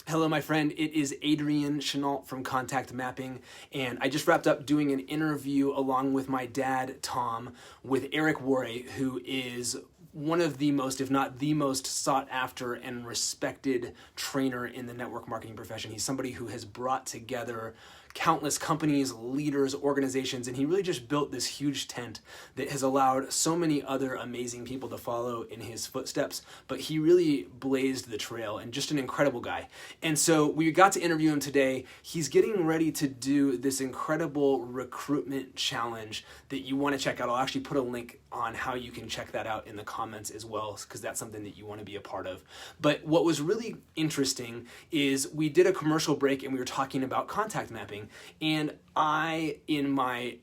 Hello, my friend. It is Adrian Chenault from Contact Mapping, and I just wrapped up doing an interview along with my dad, Tom, with Eric Worre, who is one of the most, if not the most sought after and respected trainer in the network marketing profession. He's somebody who has brought together countless companies, leaders, organizations, and he really just built this huge tent that has allowed so many other amazing people to follow in his footsteps. But he really blazed the trail and just an incredible guy. And so we got to interview him today. He's getting ready to do this incredible recruitment challenge that you want to check out. I'll actually put a link on how you can check that out in the comments as well, because that's something that you want to be a part of. But what was really interesting is we did a commercial break and we were talking about contact mapping, and I, in my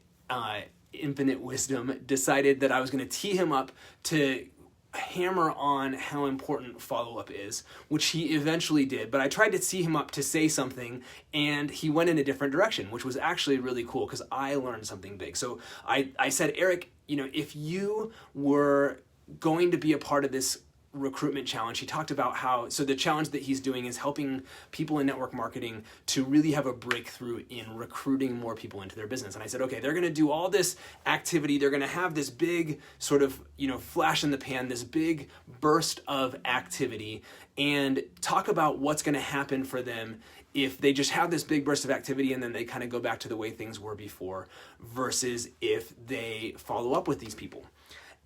infinite wisdom, decided that I was going to tee him up to hammer on how important follow-up is, which he eventually did. But I tried to tee him up to say something, and he went in a different direction, which was actually really cool because I learned something big. So I said, Eric, if you were going to be a part of this recruitment challenge, he talked about how, so the challenge that he's doing is helping people in network marketing to really have a breakthrough in recruiting more people into their business. And I said, okay, they're going to do all this activity. They're going to have this big sort of, flash in the pan, this big burst of activity, and talk about what's going to happen for them if they just have this big burst of activity and then they kind of go back to the way things were before, versus if they follow up with these people.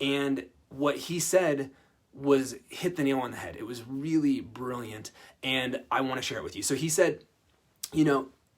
And what he said was hit the nail on the head. It was really brilliant, and I want to share it with you. So he said,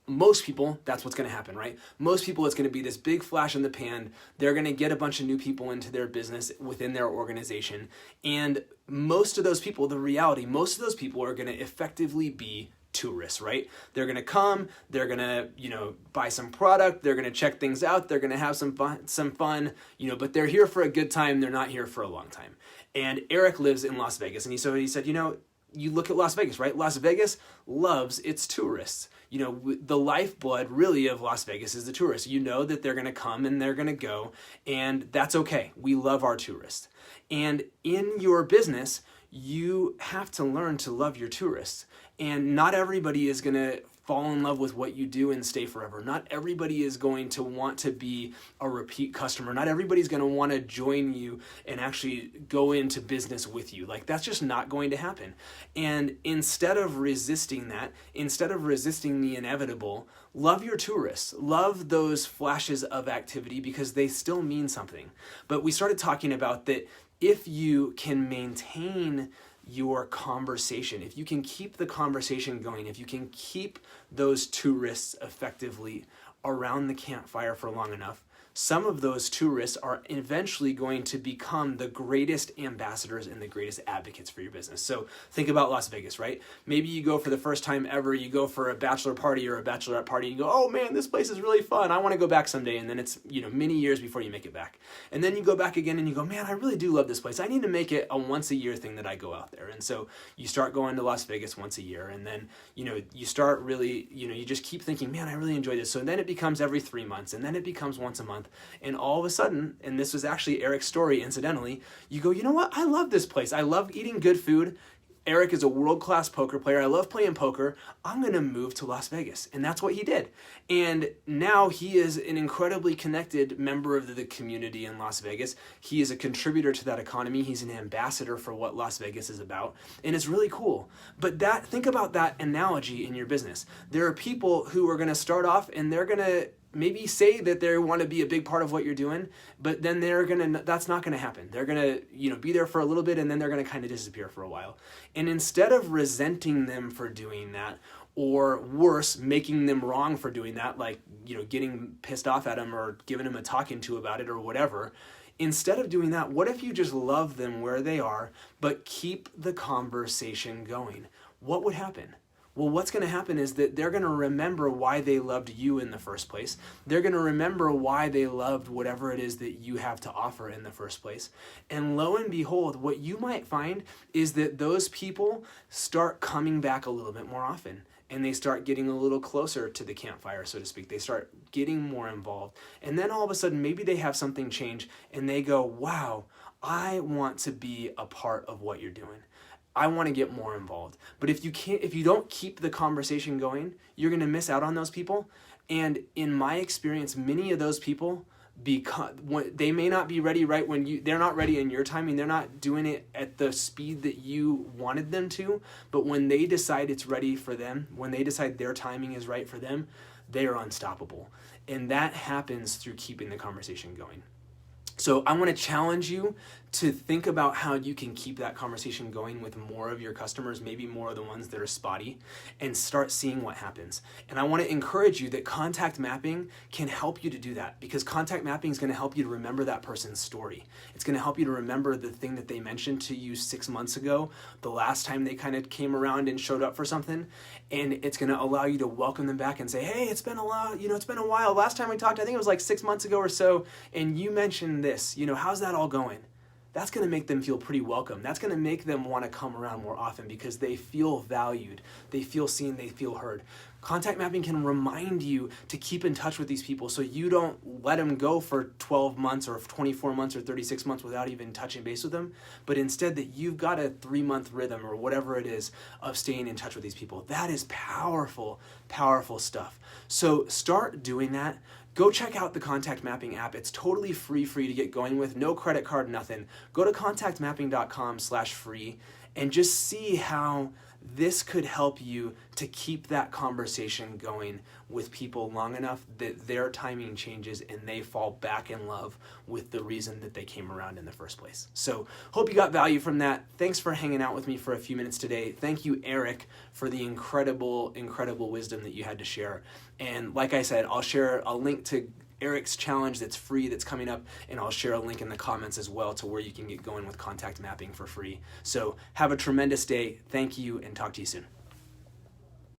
most people, that's what's going to happen, right? Most people, it's going to be this big flash in the pan. They're going to get a bunch of new people into their business within their organization, and most of those people, most of those people are going to effectively be tourists, right? They're going to come, they're going to, buy some product, they're going to check things out, they're going to have some fun, but they're here for a good time, they're not here for a long time. And Eric lives in Las Vegas, and he said, you look at Las Vegas, right? Las Vegas loves its tourists. The lifeblood really of Las Vegas is the tourists. You know that they're going to come and they're going to go, and that's okay. We love our tourists. And in your business, you have to learn to love your tourists. And not everybody is going to fall in love with what you do and stay forever. Not everybody is going to want to be a repeat customer. Not everybody's going to want to join you and actually go into business with you. That's just not going to happen. And instead of resisting that, instead of resisting the inevitable, love your tourists. Love those flashes of activity because they still mean something. But we started talking about that if you can maintain your conversation, if you can keep the conversation going, if you can keep those tourists effectively around the campfire for long enough, some of those tourists are eventually going to become the greatest ambassadors and the greatest advocates for your business. So think about Las Vegas, right? Maybe you go for the first time ever, you go for a bachelor party or a bachelorette party, and you go, oh man, this place is really fun. I want to go back someday. And then it's, many years before you make it back. And then you go back again and you go, man, I really do love this place. I need to make it a once a year thing that I go out there. And so you start going to Las Vegas once a year, and then, you start really, you just keep thinking, man, I really enjoy this. So then it becomes every 3 months, and then it becomes once a month. And all of a sudden, and this was actually Eric's story incidentally, you go, you know what? I love this place. I love eating good food. Eric is a world-class poker player. I love playing poker. I'm going to move to Las Vegas. And that's what he did. And now he is an incredibly connected member of the community in Las Vegas. He is a contributor to that economy. He's an ambassador for what Las Vegas is about. And it's really cool. But think about that analogy in your business. There are people who are going to start off and they're going to maybe say that they want to be a big part of what you're doing, but then that's not going to happen. They're going to, be there for a little bit, and then they're going to kind of disappear for a while. And instead of resenting them for doing that, or worse, making them wrong for doing that, like, getting pissed off at them or giving them a talking to about it or whatever, instead of doing that, what if you just love them where they are, but keep the conversation going? What would happen? Well, what's going to happen is that they're going to remember why they loved you in the first place. They're going to remember why they loved whatever it is that you have to offer in the first place. And lo and behold, what you might find is that those people start coming back a little bit more often. And they start getting a little closer to the campfire, so to speak. They start getting more involved. And then all of a sudden, maybe they have something change and they go, wow, I want to be a part of what you're doing. I want to get more involved. But if you don't keep the conversation going, you're going to miss out on those people. And in my experience, many of those people, because they may not be ready right when they're not ready in your timing, they're not doing it at the speed that you wanted them to, but when they decide it's ready for them, when they decide their timing is right for them, they are unstoppable. And that happens through keeping the conversation going. So I want to challenge you to think about how you can keep that conversation going with more of your customers, maybe more of the ones that are spotty, and start seeing what happens. And I want to encourage you that contact mapping can help you to do that, because contact mapping is going to help you to remember that person's story. It's going to help you to remember the thing that they mentioned to you 6 months ago, the last time they kind of came around and showed up for something, and it's going to allow you to welcome them back and say, hey, it's been a while. Last time we talked, I think it was like 6 months ago or so, and you mentioned this, how's that all going? That's going to make them feel pretty welcome. That's going to make them want to come around more often because they feel valued, they feel seen, they feel heard. Contact mapping can remind you to keep in touch with these people so you don't let them go for 12 months or 24 months or 36 months without even touching base with them, but instead that you've got a 3-month rhythm or whatever it is of staying in touch with these people. That is powerful, powerful stuff. So start doing that. Go check out the Contact Mapping app. It's totally free for you to get going with, no credit card, nothing. Go to contactmapping.com/free and just see how this could help you to keep that conversation going with people long enough that their timing changes and they fall back in love with the reason that they came around in the first place. So hope you got value from that. Thanks for hanging out with me for a few minutes today. Thank you, Eric, for the incredible, incredible wisdom that you had to share. And like I said, I'll share a link to Eric's challenge that's free that's coming up, and I'll share a link in the comments as well to where you can get going with contact mapping for free. So have a tremendous day. Thank you, and talk to you soon.